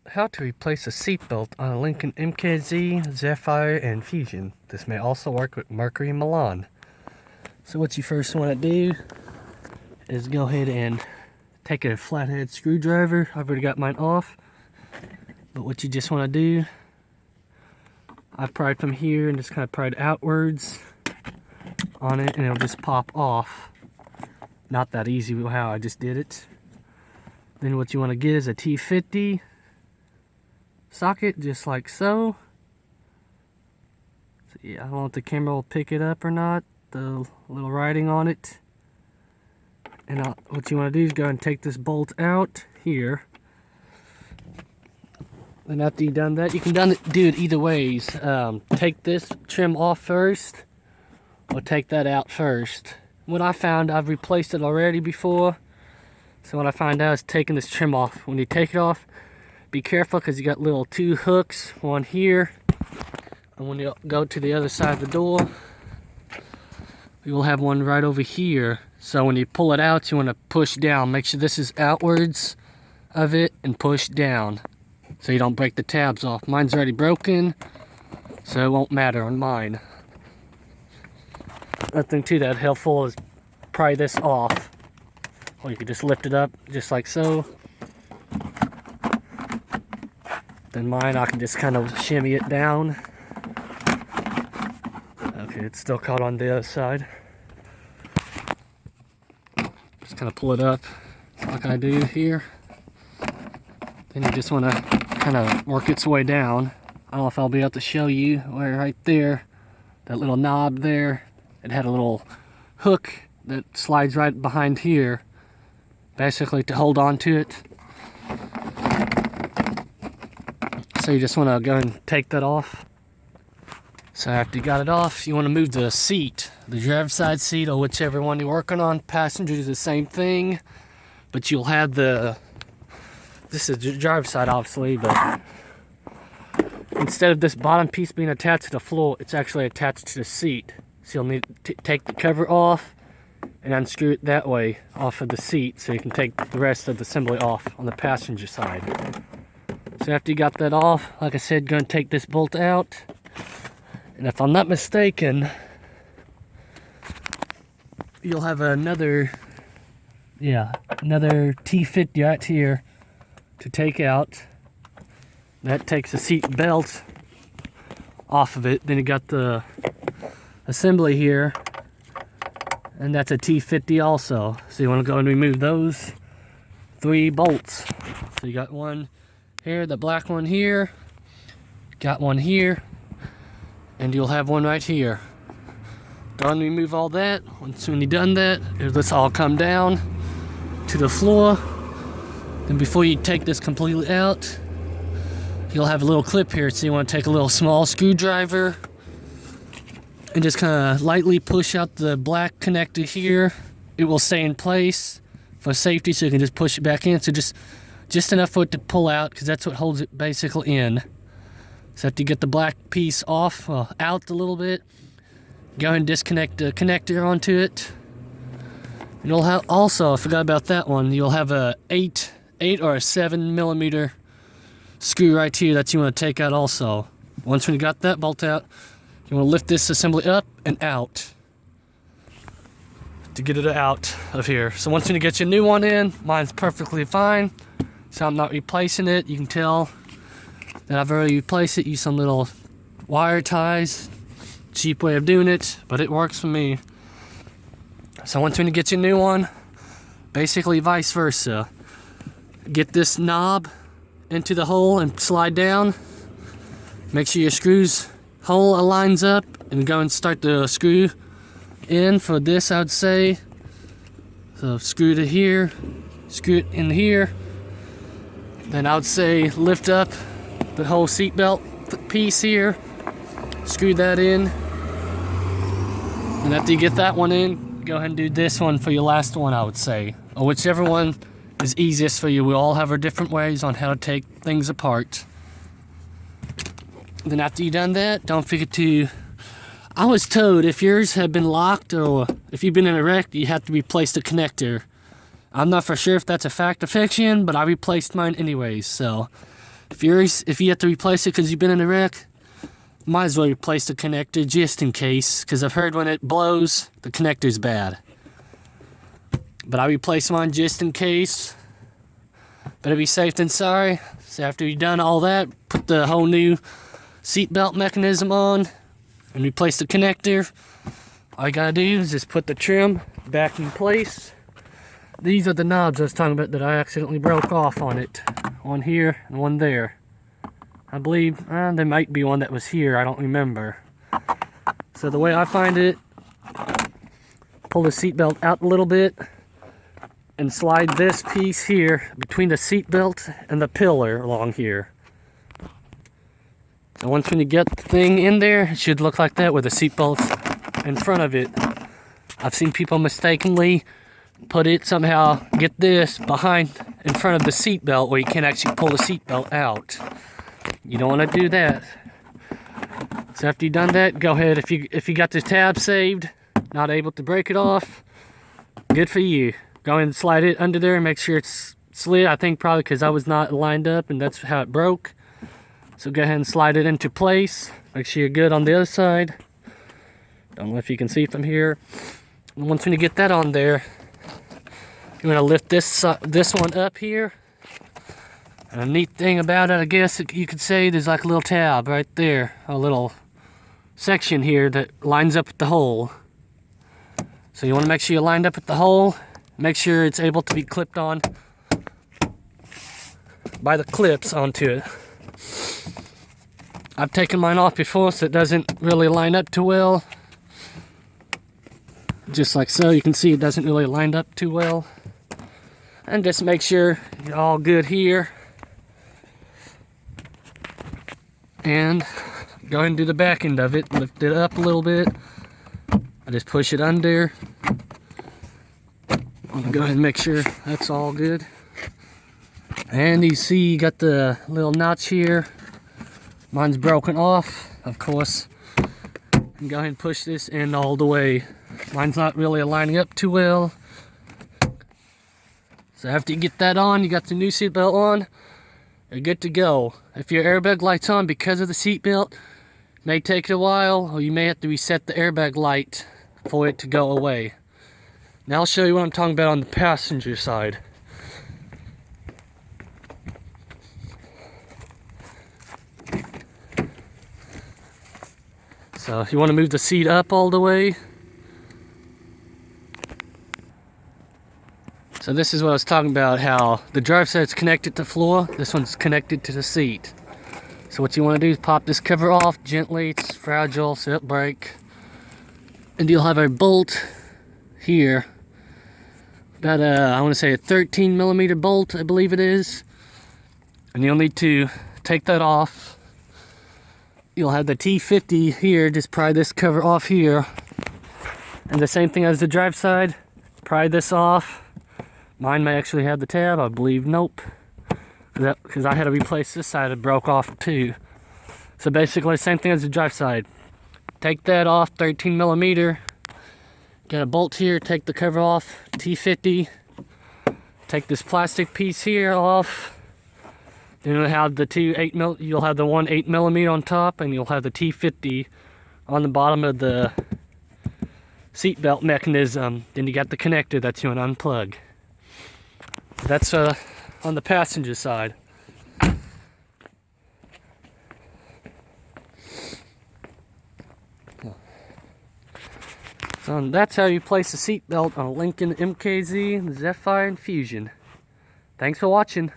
How to replace a seatbelt on a Lincoln MKZ, Zephyr, and Fusion. This may also work with Mercury and Milan. So what you first want to do is go ahead and take a flathead screwdriver. I've already got mine off. But what you just want to do, I pry it from here and just kind of pry it outwards on it, and it'll just pop off. Not that easy how I just did it. Then what you want to get is a T50 socket, just like so. Yeah, I don't know if the camera will pick it up or not, the little writing on it. And what you want to do is go and take this bolt out here. And after you've done that, you can do it either ways. Take this trim off first, or take that out first. What I found, I've replaced it already before. So what I find out is taking this trim off. When you take it off, be careful because you got little two hooks, one here, and when you go to the other side of the door, you will have one right over here. So when you pull it out, you want to push down. Make sure this is outwards of it and push down so you don't break the tabs off. Mine's already broken, so it won't matter on mine. Nothing too that helpful is pry this off. Or you can just lift it up just like so. Then mine, I can just kind of shimmy it down. Okay, it's still caught on the other side. Just kind of pull it up like I do here. Then you just want to kind of work its way down. I don't know if I'll be able to show you where right there, that little knob there, it had a little hook that slides right behind here, basically to hold on to it. So you just want to go and take that off. So after you got it off, you want to move the seat, the driver's side seat or whichever one you're working on. Passenger is the same thing, but you'll have this is the driver's side obviously, but instead of this bottom piece being attached to the floor, it's actually attached to the seat. So you'll need to take the cover off and unscrew it that way off of the seat so you can take the rest of the assembly off on the passenger side. So after you got that off, like I said, go and take this bolt out. And if I'm not mistaken, you'll have another T50 right here to take out. That takes the seat belt off of it. Then you got the assembly here, and that's a T50 also. So you want to go and remove those 3 bolts. So you got one here, the black one here, got one here, and you'll have one right here. Don't remove all that. When you've done that, this all come down to the floor. Then before you take this completely out, you'll have a little clip here. So you want to take a little small screwdriver and just kind of lightly push out the black connector here. It will stay in place for safety, so you can just push it back in. So just enough for it to pull out, because that's what holds it basically in. So after you get the black piece off, out a little bit, go and disconnect the connector onto it. You'll have also, I forgot about that one, you'll have a 8 or a 7 millimeter screw right here that you want to take out also. Once you got that bolt out, you want to lift this assembly up and out to get it out of here. So once you get your new one in, mine's perfectly fine. So I'm not replacing it. You can tell that I've already replaced it. Use some little wire ties. Cheap way of doing it, but it works for me. So once you get your new one, basically vice versa. Get this knob into the hole and slide down. Make sure your screws hole aligns up, and go and start the screw in for this, I would say. So screw to here, screw it in here. Then I would say lift up the whole seat belt piece here, screw that in, and after you get that one in, go ahead and do this one for your last one, I would say, or whichever one is easiest for you. We all have our different ways on how to take things apart. Then after you've done that, don't forget to, I was told if yours have been locked or if you've been in a wreck, you have to replace the connector. I'm not for sure if that's a fact or fiction, but I replaced mine anyways, so If you have to replace it because you've been in a wreck, might as well replace the connector just in case, because I've heard when it blows, the connector's bad. But I replace mine just in case. Better be safe than sorry. So after you've done all that, put the whole new seatbelt mechanism on and replace the connector. All you gotta do is just put the trim back in place. These are the knobs I was talking about that I accidentally broke off on it. One here and one there. I believe there might be one that was here, I don't remember. So the way I find it, pull the seatbelt out a little bit and slide this piece here between the seatbelt and the pillar along here. So once when you get the thing in there, it should look like that with the seatbelt in front of it. I've seen people mistakenly put it somehow, get this behind in front of the seatbelt where you can't actually pull the seatbelt out. You don't want to do that. So after you've done that, go ahead. If you got the tab saved, not able to break it off, good for you. Go ahead and slide it under there and make sure it's slid. I think probably because I was not lined up and that's how it broke. So go ahead and slide it into place. Make sure you're good on the other side. Don't know if you can see from here. And once when you get that on there, you're gonna lift this one up here. And a neat thing about it, I guess you could say, there's like a little tab right there, a little section here that lines up with the hole. So you want to make sure you're lined up with the hole. Make sure it's able to be clipped on by the clips onto it. I've taken mine off before, so it doesn't really line up too well. Just like so, you can see it doesn't really line up too well. And just make sure you're all good here. And go ahead and do the back end of it. Lift it up a little bit. I just push it under. Go ahead and make sure that's all good. And you see you got the little notch here. Mine's broken off, of course. And go ahead and push this in all the way. Mine's not really lining up too well. So after you get that on, you got the new seatbelt on, you're good to go. If your airbag light's on because of the seatbelt, it may take a while, or you may have to reset the airbag light for it to go away. Now I'll show you what I'm talking about on the passenger side. So if you want to move the seat up all the way. So this is what I was talking about, how the drive side's connected to the floor, this one's connected to the seat. So what you want to do is pop this cover off gently, it's fragile, so it'll break. And you'll have a bolt here, about I want to say a 13 millimeter bolt, I believe it is. And you'll need to take that off. You'll have the T50 here, just pry this cover off here. And the same thing as the drive side, pry this off. Mine may actually have the tab, I believe, nope. Because I had to replace this side, it broke off too. So basically, same thing as the drive side. Take that off, 13 millimeter. Get a bolt here, take the cover off, T50. Take this plastic piece here off. Then you'll have you'll have the one 8 millimeter on top, and you'll have the T50 on the bottom of the seatbelt mechanism. Then you got the connector that you want to unplug. That's on the passenger side. So that's how you place a seatbelt on a Lincoln MKZ Zephyr Fusion. Thanks for watching.